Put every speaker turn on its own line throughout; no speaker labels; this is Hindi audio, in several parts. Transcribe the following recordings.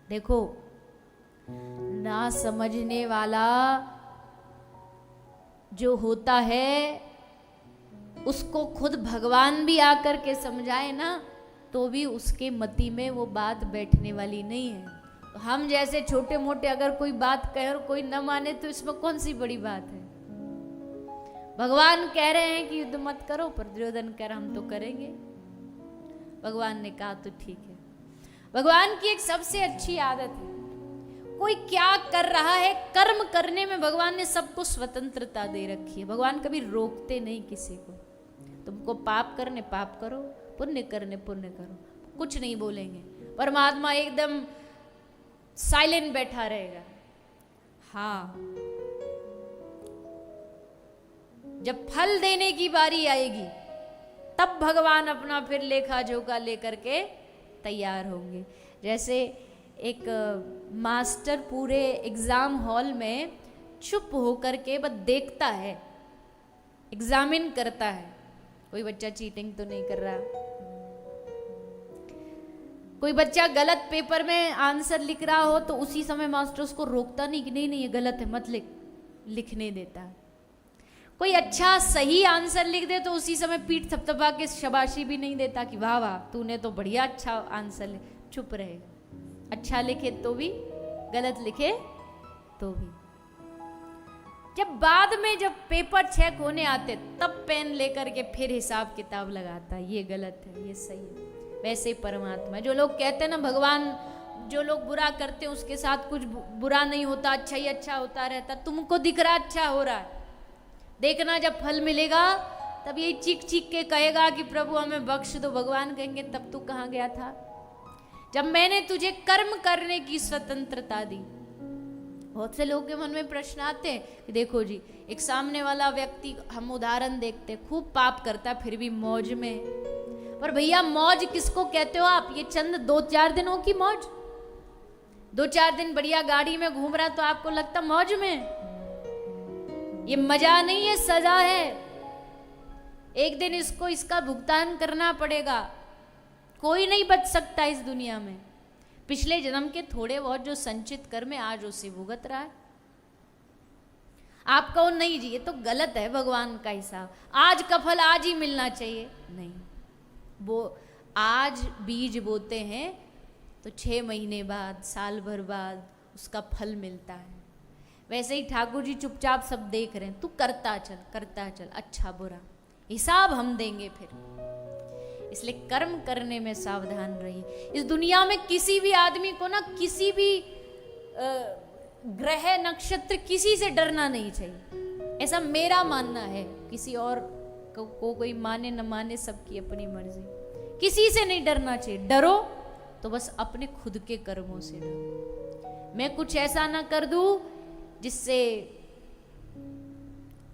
देखो, ना समझने वाला जो होता है उसको खुद भगवान भी आकर के समझाए ना, तो भी उसके मति में वो बात बैठने वाली नहीं है। तो हम जैसे छोटे मोटे अगर कोई बात कहे और कोई न माने तो इसमें कौन सी बड़ी बात है। भगवान कह रहे हैं कि युद्ध मत करो, पर दुर्योधन कह रहा हम तो करेंगे। भगवान ने कहा तो ठीक है। भगवान की एक सबसे अच्छी आदत है, कोई क्या कर रहा है कर्म करने में भगवान ने सबको स्वतंत्रता दे रखी है। भगवान कभी रोकते नहीं किसी को। तुमको पाप करने पाप करो, पुण्य करने पुण्य करो, कुछ नहीं बोलेंगे। परमात्मा एकदम साइलेंट बैठा रहेगा। हाँ, जब फल देने की बारी आएगी तब भगवान अपना फिर लेखा जोखा लेकर के तैयार होंगे। जैसे एक मास्टर पूरे एग्जाम हॉल में चुप होकर के बस देखता है, एग्जामिन करता है, कोई बच्चा चीटिंग तो नहीं कर रहा, कोई बच्चा गलत पेपर में आंसर लिख रहा हो तो उसी समय मास्टर उसको रोकता नहीं कि नहीं नहीं ये गलत है मत लिख, लिखने देता है। कोई अच्छा सही आंसर लिख दे तो उसी समय पीठ थपथपा के शाबाशी भी नहीं देता कि वाह वाह तूने तो बढ़िया अच्छा आंसर लिख, चुप रहेगा। अच्छा लिखे तो भी, गलत लिखे तो भी। जब बाद में जब पेपर चेक होने आते तब पेन लेकर के फिर हिसाब किताब लगाता है, ये गलत है ये सही है। वैसे ही परमात्मा, जो लोग कहते हैं ना भगवान जो लोग बुरा करते हैं उसके साथ कुछ बुरा नहीं होता, अच्छा ही अच्छा होता रहता, तुमको दिख रहा अच्छा हो रहा है, देखना जब फल मिलेगा तब यही चीख चीख के कहेगा कि प्रभु हमें बख्श दो। भगवान कहेंगे तब तू कहाँ गया था जब मैंने तुझे कर्म करने की स्वतंत्रता दी। बहुत से लोगों के मन में प्रश्न आते हैं कि देखो जी, एक सामने वाला व्यक्ति, हम उदाहरण देखते, खूब पाप करता फिर भी मौज में। पर भैया मौज किसको कहते हो आप? ये चंद 2-4 दिनों की मौज। 2-4 दिन बढ़िया गाड़ी में घूम रहा तो आपको लगता मौज में? ये मजा नहीं, ये सजा है। एक दिन इसको इसका भुगतान करना पड़ेगा। कोई नहीं बच सकता इस दुनिया में। पिछले जन्म के थोड़े बहुत जो संचित कर्म है आज उसे भुगत रहा है। आप कहो नहीं जी ये तो गलत है भगवान का हिसाब, आज का फल आज ही मिलना चाहिए। नहीं, वो आज बीज बोते हैं तो 6 महीने बाद, साल भर बाद उसका फल मिलता है। वैसे ही ठाकुर जी चुपचाप सब देख रहे हैं, तू करता चल, अच्छा बुरा हिसाब हम देंगे फिर। इसलिए कर्म करने में सावधान रहिए। इस दुनिया में किसी भी आदमी को ना, किसी भी ग्रह नक्षत्र किसी से डरना नहीं चाहिए, ऐसा मेरा मानना है। किसी और को कोई माने न माने, सबकी अपनी मर्जी। किसी से नहीं डरना चाहिए। डरो तो बस अपने खुद के कर्मों से डरो। मैं कुछ ऐसा ना कर दूं जिससे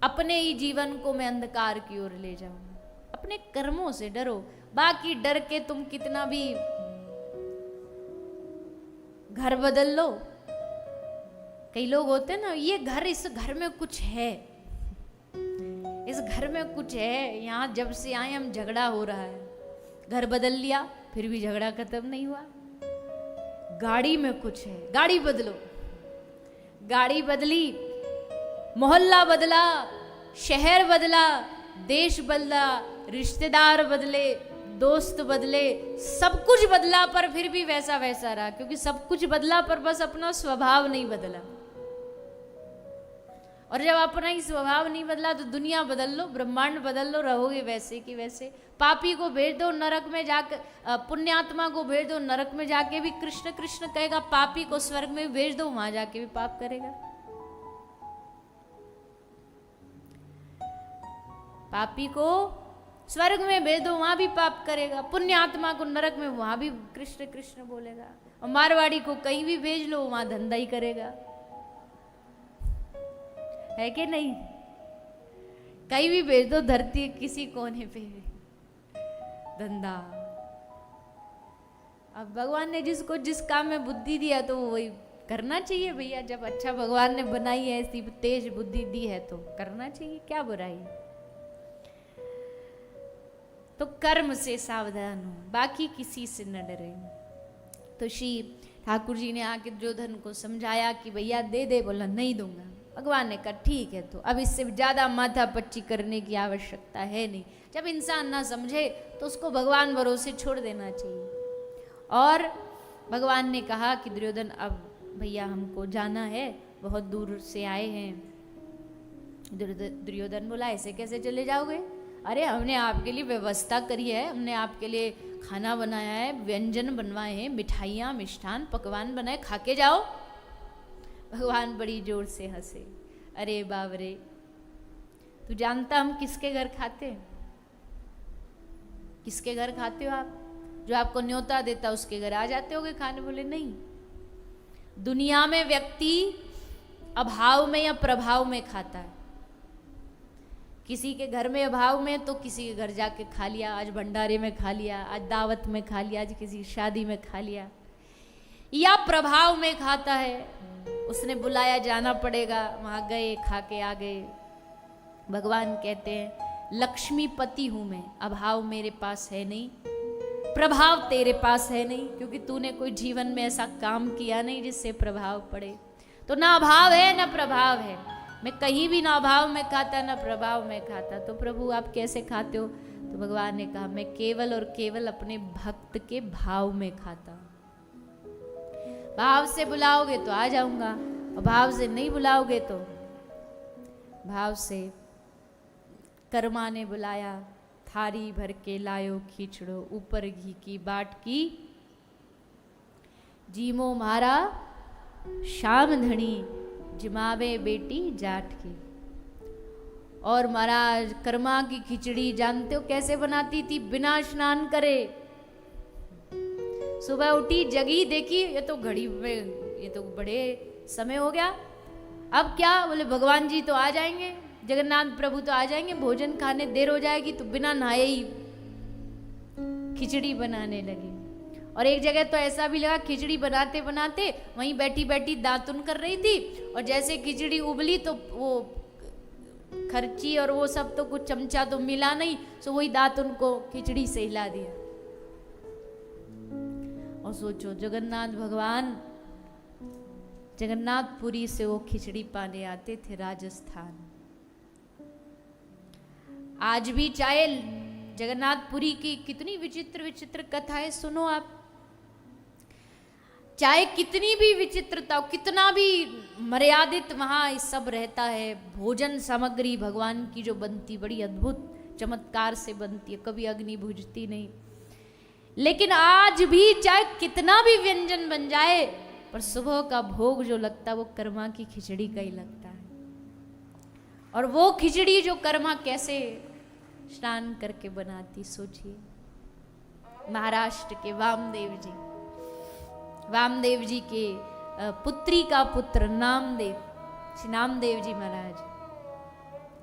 अपने ही जीवन को मैं अंधकार की ओर ले जाऊं। अपने कर्मों से डरो। बाकी डर के तुम कितना भी घर बदल लो। कई लोग होते हैं ना, ये घर, इस घर में कुछ है, इस घर में कुछ है, यहां जब से आए हम झगड़ा हो रहा है। घर बदल लिया फिर भी झगड़ा खत्म नहीं हुआ। गाड़ी में कुछ है, गाड़ी बदलो। गाड़ी बदली, मोहल्ला बदला, शहर बदला, देश बदला, रिश्तेदार बदले, दोस्त बदले, सब कुछ बदला पर फिर भी वैसा वैसा रहा। क्योंकि सब कुछ बदला पर बस अपना स्वभाव नहीं बदला। और जब अपना ही स्वभाव नहीं बदला तो दुनिया बदल लो, ब्रह्मांड बदल लो, रहोगे वैसे की वैसे। पापी को भेज दो नरक में जाकर, पुण्यात्मा को भेज दो नरक में जाके भी कृष्ण कृष्ण कहेगा, पापी को स्वर्ग में भेज दो वहां जाके भी पाप करेगा। पापी को स्वर्ग में भेज दो वहां भी पाप करेगा, पुण्यात्मा को नरक में वहां भी कृष्ण कृष्ण बोलेगा, और मारवाड़ी को कहीं भी भेज लो वहां धंधा ही करेगा। है कि नहीं? कहीं भी भेज दो धरती किसी कोने पे धंधा। अब भगवान ने जिसको जिस काम में बुद्धि दिया तो वो वही करना चाहिए भैया। जब अच्छा भगवान ने बनाई है, ऐसी तेज बुद्धि दी है तो करना चाहिए, क्या बुराई है। तो कर्म से सावधान हो, बाकी किसी से न डरे। तो श्री ठाकुर जी ने आके दुर्योधन को समझाया कि भैया दे दे, बोला नहीं दूंगा। भगवान ने कहा ठीक है, तो अब इससे ज़्यादा माथापच्ची करने की आवश्यकता है नहीं। जब इंसान ना समझे तो उसको भगवान भरोसे छोड़ देना चाहिए। और भगवान ने कहा कि दुर्योधन अब भैया हमको जाना है, बहुत दूर से आए हैं। दुर्योधन बोला ऐसे कैसे चले जाओगे, अरे हमने आपके लिए व्यवस्था करी है, हमने आपके लिए खाना बनाया है, व्यंजन बनवाए हैं, मिठाइयाँ मिष्ठान पकवान बनाए, खा के जाओ। भगवान बड़ी जोर से हंसे, अरे बाबरे, तू जानता हम किसके घर खाते हैं? किसके घर खाते हो आप? जो आपको न्योता देता उसके घर आ जाते होगे खाने? बोले नहीं, दुनिया में व्यक्ति अभाव में या प्रभाव में खाता है। किसी के घर में अभाव में तो किसी के घर जाके खा लिया, आज भंडारे में खा लिया, आज दावत में खा लिया, आज किसी शादी में खा लिया। या प्रभाव में खाता है, उसने बुलाया जाना पड़ेगा, वहां गए, खा के आ गए। भगवान कहते हैं लक्ष्मीपति हूं मैं, अभाव मेरे पास है नहीं, प्रभाव तेरे पास है नहीं, क्योंकि तूने कोई जीवन में ऐसा काम किया नहीं जिससे प्रभाव पड़े। तो ना अभाव है ना प्रभाव है, मैं कहीं भी ना अभाव में खाता ना प्रभाव में खाता। तो प्रभु आप कैसे खाते हो? तो भगवान ने कहा मैं केवल और केवल अपने भक्त के भाव में खाता हूं। भाव से बुलाओगे तो आ जाऊंगा, और भाव से नहीं बुलाओगे तो। भाव से कर्मा ने बुलाया, थारी भर के लायो खींचड़ो, ऊपर घी की बाट की, जीमो मारा शाम धनी, जिमावे बेटी जाट की। और महाराज कर्मा की खिचड़ी जानते हो कैसे बनाती थी? बिना स्नान करे। सुबह उठी, जगी, देखी ये तो घड़ी में, ये तो बड़े समय हो गया, अब क्या? बोले भगवान जी तो आ जाएंगे, जगन्नाथ प्रभु तो आ जाएंगे, भोजन खाने देर हो जाएगी, तो बिना नहाए ही खिचड़ी बनाने लगी। और एक जगह तो ऐसा भी लगा खिचड़ी बनाते बनाते वहीं बैठी बैठी दातुन कर रही थी, और जैसे खिचड़ी उबली तो वो खर्ची और वो सब तो कुछ चमचा तो मिला नहीं, सो वही दातुन को खिचड़ी से हिला दिया। और सोचो जगन्नाथ भगवान जगन्नाथपुरी से वो खिचड़ी पाने आते थे राजस्थान। आज भी चाहे जगन्नाथपुरी की कितनी विचित्र विचित्र कथाएं सुनो आप, चाहे कितनी भी विचित्रता, कितना भी मर्यादित वहां सब रहता है, भोजन सामग्री भगवान की जो बनती बड़ी अद्भुत चमत्कार से बनती है, कभी अग्नि बुझती नहीं। लेकिन आज भी चाहे कितना भी व्यंजन बन जाए, पर सुबह का भोग जो लगता है वो कर्मा की खिचड़ी का ही लगता है। और वो खिचड़ी जो कर्मा कैसे स्नान करके बनाती, सोचिए। महाराष्ट्र के वामदेव जी के पुत्री का पुत्र नामदेव, श्री नामदेव जी महाराज।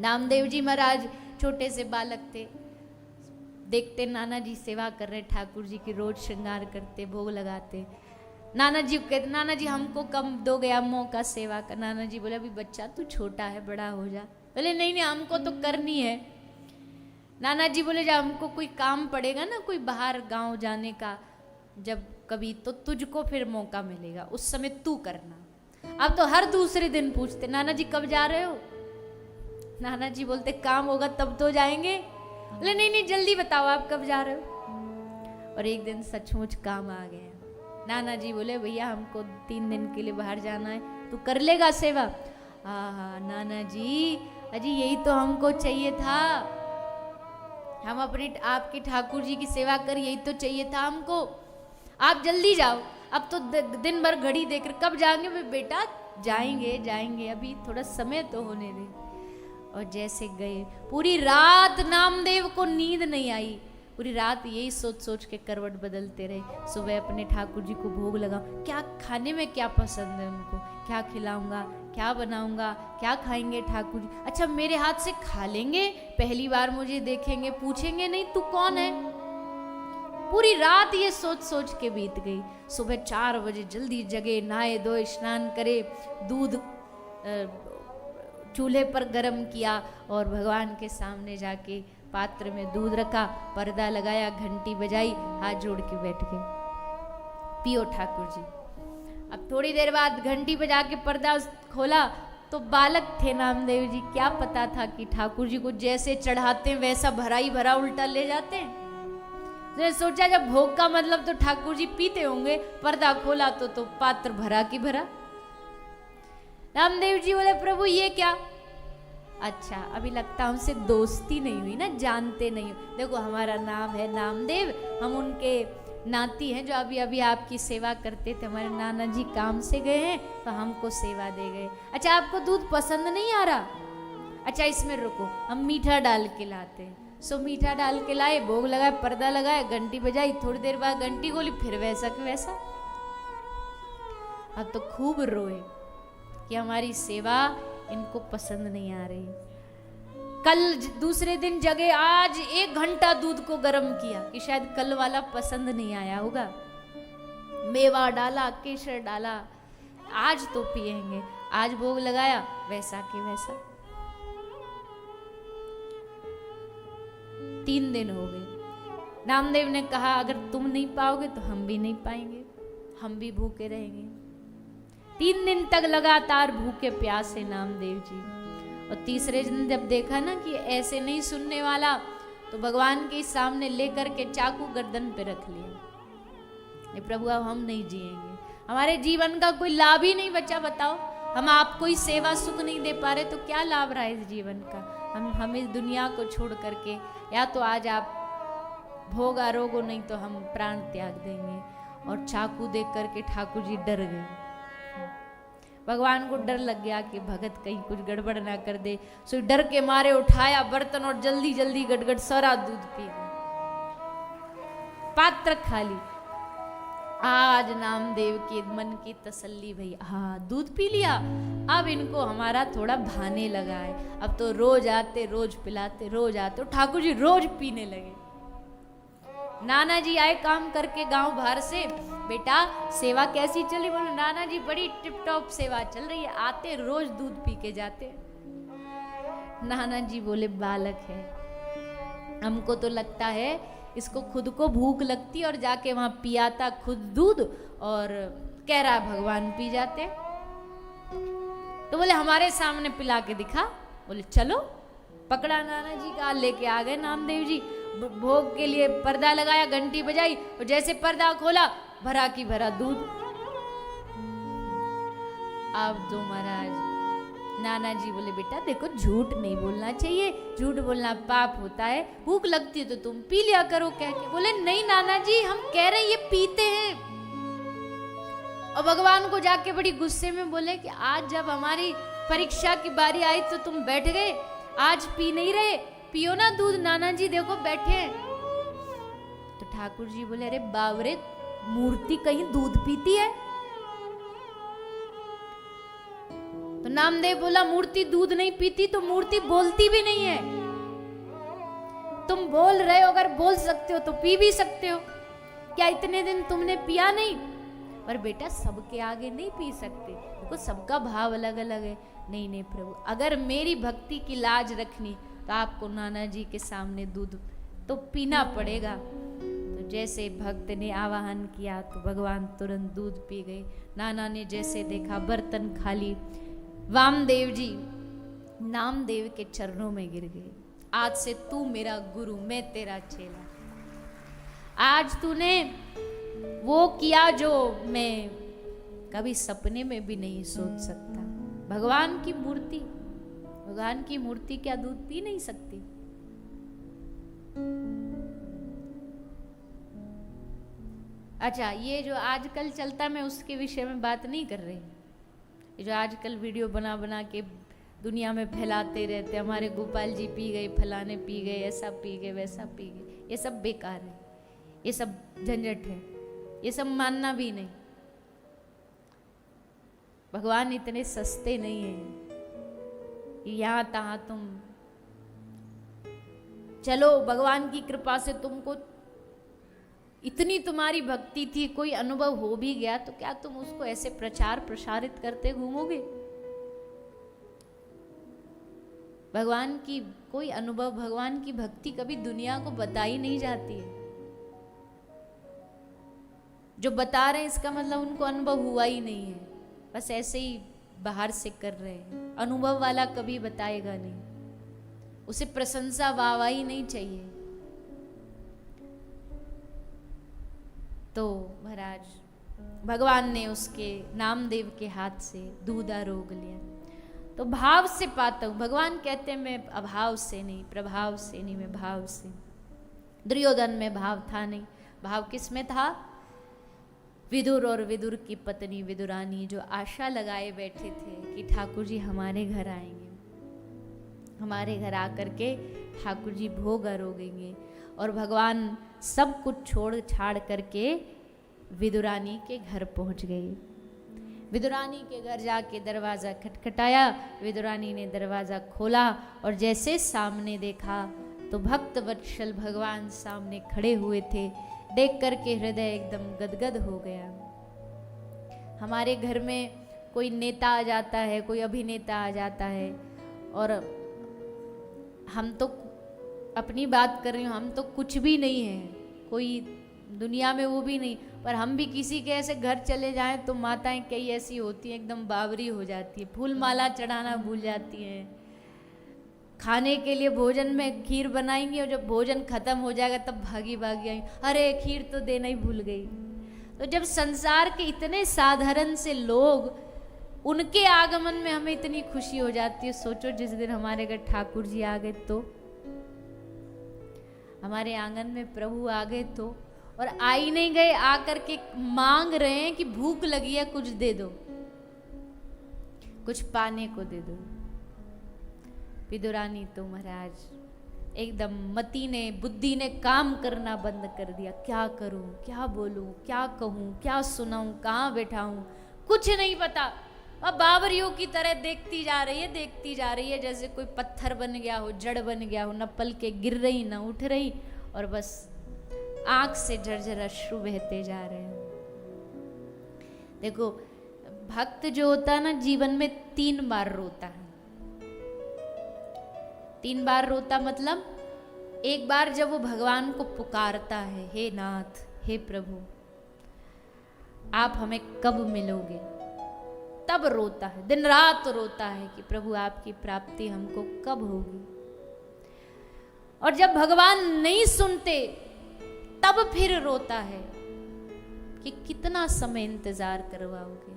नामदेव जी महाराज छोटे से बालक थे, देखते नाना जी सेवा कर रहे ठाकुर जी की, रोज श्रृंगार करते, भोग लगाते। नाना जी कहते नाना जी हमको कम दो गया मौका सेवा का। नाना जी बोले अभी बच्चा तू छोटा है, बड़ा हो जा। बोले नहीं नहीं हमको तो करनी है। नाना जी बोले जब हमको कोई काम पड़ेगा ना, कोई बाहर गांव जाने का जब कभी, तो तुझको फिर मौका मिलेगा, उस समय तू करना। अब तो हर दूसरे दिन पूछते नाना जी कब जा रहे हो? नाना जी बोलते काम होगा तब तो जाएंगे। बोले नहीं नहीं जल्दी बताओ आप कब जा रहे हो। और एक दिन सचमुच काम आ गया। नाना जी बोले भैया हमको 3 दिन के लिए बाहर जाना है, तू कर लेगा सेवा? हाँ नाना जी, अजी यही तो हमको चाहिए था, हम अपने आपके ठाकुर जी की सेवा कर, यही तो चाहिए था हमको। आप जल्दी जाओ, अब तो दिन भर घड़ी देख रहे, कब जाएंगे? बेटा जाएंगे जाएंगे, अभी थोड़ा समय तो होने दे। और जैसे गए, पूरी रात नामदेव को नींद नहीं आई, पूरी रात यही सोच सोच के करवट बदलते रहे। सुबह अपने ठाकुर जी को भोग लगाऊं, क्या खाने में क्या पसंद है उनको, क्या खिलाऊंगा, क्या बनाऊंगा, क्या खाएंगे ठाकुर जी? अच्छा मेरे हाथ से खा लेंगे, पहली बार मुझे देखेंगे, पूछेंगे नहीं तू कौन है? पूरी रात ये सोच सोच के बीत गई। सुबह 4 बजे जल्दी जगे, नहाए धोए, स्नान करे, दूध चूल्हे पर गरम किया और भगवान के सामने जाके पात्र में दूध रखा, पर्दा लगाया, घंटी बजाई, हाथ जोड़ के बैठ गए, पियो ठाकुर जी। अब थोड़ी देर बाद घंटी बजा के पर्दा खोला तो बालक थे नामदेव जी। क्या पता था कि ठाकुर जी को जैसे चढ़ाते हैं वैसा भरा ही भरा उल्टा ले जाते हैं। मैंने सोचा जब भोग का मतलब तो ठाकुर जी पीते होंगे, पर्दा खोला तो पात्र भरा की भरा। नामदेव जी बोले प्रभु ये क्या? अच्छा अभी लगता हमसे दोस्ती नहीं हुई ना, जानते नहीं हो। देखो हमारा नाम है नामदेव, हम उनके नाती हैं जो अभी अभी आपकी सेवा करते थे। हमारे नाना जी काम से गए हैं तो हमको सेवा दे गए। अच्छा आपको दूध पसंद नहीं आ रहा? अच्छा इसमें रुको, हम मीठा डाल के लाते हैं। सो मीठा डाल के लाए, भोग लगाए, पर्दा लगाए, घंटी बजाई, थोड़ी देर बाद घंटी खोली, फिर वैसा कि वैसा। अब तो खूब रोए कि हमारी सेवा इनको पसंद नहीं आ रही। कल दूसरे दिन जगे, आज 1 घंटा दूध को गर्म किया कि शायद कल वाला पसंद नहीं आया होगा। मेवा डाला, केसर डाला, आज तो पिएंगे। आज भोग लगाया, वैसा कि वैसा। 3 दिन हो गए। नामदेव ने कहा अगर तुम नहीं पाओगे तो हम भी नहीं पाएंगे, हम भी भूखे रहेंगे। 3 दिन तक लगातार भूखे प्यासे नामदेव जी। और तीसरे दिन जब देखा ना कि ऐसे नहीं सुनने वाला, तो भगवान के सामने लेकर के चाकू गर्दन पे रख लिया। ये प्रभु अब हम नहीं जिएंगे, हमारे जीवन का कोई लाभ ही नहीं बचा। बताओ हम आपको ही सेवा सुख नहीं दे पा रहे तो क्या लाभ रहा इस जीवन का? हम इस दुनिया को छोड़ करके या तो आज आप भोग आरोगो, नहीं तो हम प्राण त्याग देंगे। और चाकू देख करके ठाकुर जी डर गए। भगवान को डर लग गया कि भगत कहीं कुछ गड़बड़ ना कर दे। सो डर के मारे उठाया बर्तन और जल्दी जल्दी गटगट सारा दूध पी गए, पात्र खाली। आज नामदेव के मन की तसल्ली भई, हाँ दूध पी लिया, अब इनको हमारा थोड़ा भाने लगा है। अब तो रोज आते, रोज पिलाते, रोज आते। ठाकुर जी रोज पीने लगे। नाना जी आए काम करके गांव बाहर से, बेटा सेवा कैसी चली? बोलो नाना जी बड़ी टिप टॉप सेवा चल रही है, आते रोज दूध पी के जाते। नाना जी बोले बालक है, हमको तो लगता है इसको खुद को भूख लगती और जाके वहां पियाता खुद दूध और कह रहा भगवान पी जाते। तो बोले हमारे सामने पिला के दिखा। बोले चलो। पकड़ा नाना जी का, लेके आ गए नामदेव जी। भोग के लिए पर्दा लगाया, घंटी बजाई और जैसे पर्दा खोला भरा की भरा दूध। अब तो महाराज नाना जी बोले बेटा देखो झूठ नहीं बोलना चाहिए, झूठ बोलना पाप होता है, भूख लगती है तो तुम पी लिया करो कह के। बोले नहीं नाना जी हम कह रहे हैं ये पीते हैं। और भगवान को जाके बड़ी गुस्से में बोले कि आज जब हमारी परीक्षा की बारी आई तो तुम बैठ गए, आज पी नहीं रहे, पियो ना दूध। नाना जी देखो बैठे हैं। तो ठाकुर जी बोले अरे बावरे मूर्ति कहीं दूध पीती है? तो नामदेव बोला मूर्ति दूध नहीं पीती तो मूर्ति बोलती भी नहीं है। तुम बोल रहे हो, अगर बोल सकते हो तो पी भी सकते हो। क्या इतने दिन तुमने पिया नहीं? पर बेटा सबके आगे नहीं पी सकते, देखो सबका भाव अलग अलग है। नहीं नहीं प्रभु, अगर मेरी भक्ति की लाज रखनी तो आपको नाना जी के सामने दूध तो पीना पड़ेगा। तो जैसे भक्त ने आवाहन किया तो भगवान तुरंत दूध पी गए। नाना ने जैसे देखा बर्तन खाली। वामदेव जी नामदेव के चरणों में गिर गए। आज से तू मेरा गुरु, मैं तेरा चेला। आज तूने वो किया जो मैं कभी सपने में भी नहीं सोच सकता। भगवान की मूर्ति, भगवान की मूर्ति क्या दूध पी नहीं सकती? अच्छा ये जो आजकल चलता, मैं उसके विषय में बात नहीं कर रही। ये जो आजकल वीडियो बना बना के दुनिया में फैलाते रहते, हमारे गोपाल जी पी गए, फलाने पी गए, ऐसा पी गए, वैसा पी गए, ये सब बेकार है, ये सब झंझट है, ये सब मानना भी नहीं। भगवान इतने सस्ते नहीं है कि यहाँ तहाँ तुम चलो। भगवान की कृपा से तुमको इतनी तुम्हारी भक्ति थी, कोई अनुभव हो भी गया तो क्या तुम उसको ऐसे प्रचार प्रसारित करते घूमोगे? भगवान की कोई अनुभव, भगवान की भक्ति कभी दुनिया को बताई नहीं जाती है। जो बता रहे हैं इसका मतलब उनको अनुभव हुआ ही नहीं है, बस ऐसे ही बाहर से कर रहे हैं। अनुभव वाला कभी बताएगा नहीं, उसे प्रशंसा वाहवाही नहीं चाहिए। तो महाराज भगवान ने उसके नामदेव के हाथ से दूधा रोग लिया। तो भाव से पाता हूं, भगवान कहते हैं मैं अभाव से नहीं, प्रभाव से नहीं, मैं भाव से। दुर्योधन में भाव था नहीं, भाव किस में था? विदुर और विदुर की पत्नी विदुरानी जो आशा लगाए बैठे थे कि ठाकुर जी हमारे घर आएंगे, हमारे घर आकर के ठाकुर जी भोग आरोगेंगे, और भगवान सब कुछ छोड़ छाड़ करके विदुरानी के घर पहुंच गए। विदुरानी के घर जाके दरवाज़ा खटखटाया, विदुरानी ने दरवाज़ा खोला और जैसे सामने देखा तो भक्त वत्सल भगवान सामने खड़े हुए थे। देख करके हृदय एकदम गदगद हो गया। हमारे घर में कोई नेता आ जाता है, कोई अभिनेता आ जाता है, और हम तो अपनी बात कर रही हूँ, हम तो कुछ भी नहीं है, कोई दुनिया में वो भी नहीं, पर हम भी किसी के ऐसे घर चले जाएं तो माताएं कई ऐसी होती हैं एकदम बावरी हो जाती है, फूल माला चढ़ाना भूल जाती हैं। खाने के लिए भोजन में खीर बनाएंगी और जब भोजन खत्म हो जाएगा तब भागी भागी आई, अरे खीर तो देना ही भूल गई। तो जब संसार के इतने साधारण से लोग, उनके आगमन में हमें इतनी खुशी हो जाती है, सोचो जिस दिन हमारे घर ठाकुर जी आ गए, तो हमारे आंगन में प्रभु आ गए, तो और आ ही नहीं गए, आकर के मांग रहे हैं कि भूख लगी है, कुछ दे दो, कुछ पाने को दे दो। विदुरानी तो महाराज एकदम मति ने, बुद्धि ने काम करना बंद कर दिया। क्या करूं, क्या बोलूं, क्या कहूं, क्या सुनाऊं, कहाँ बैठाऊं, कुछ नहीं पता। अब बावरियों की तरह देखती जा रही है, देखती जा रही है, जैसे कोई पत्थर बन गया हो, जड़ बन गया हो, न पल के गिर रही न उठ रही, और बस आंख से झरझर अश्रु बहते जा रहे हैं। देखो भक्त जो होता है ना, जीवन में 3 बार रोता है। 3 बार रोता मतलब एक बार जब वो भगवान को पुकारता है, हे नाथ, हे प्रभु आप हमें कब मिलोगे, तब रोता है, दिन रात रोता है कि प्रभु आपकी प्राप्ति हमको कब होगी। और जब भगवान नहीं सुनते तब फिर रोता है कि कितना समय इंतजार करवाओगे।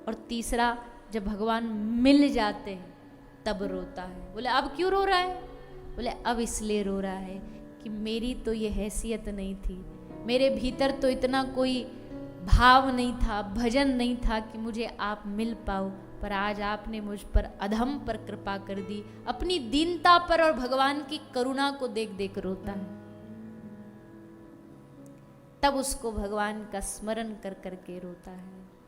और तीसरा, जब भगवान मिल जाते हैं तब रोता है। बोले अब क्यों रो रहा है? बोले अब इसलिए रो रहा है कि मेरी तो ये हैसियत नहीं थी, मेरे भीतर तो इतना कोई भाव नहीं था, भजन नहीं था कि मुझे आप मिल पाओ, पर आज आपने मुझ पर अधम पर कृपा कर दी। अपनी दीनता पर और भगवान की करुणा को देख देख रोता है। तब उसको भगवान का स्मरण कर करके रोता है।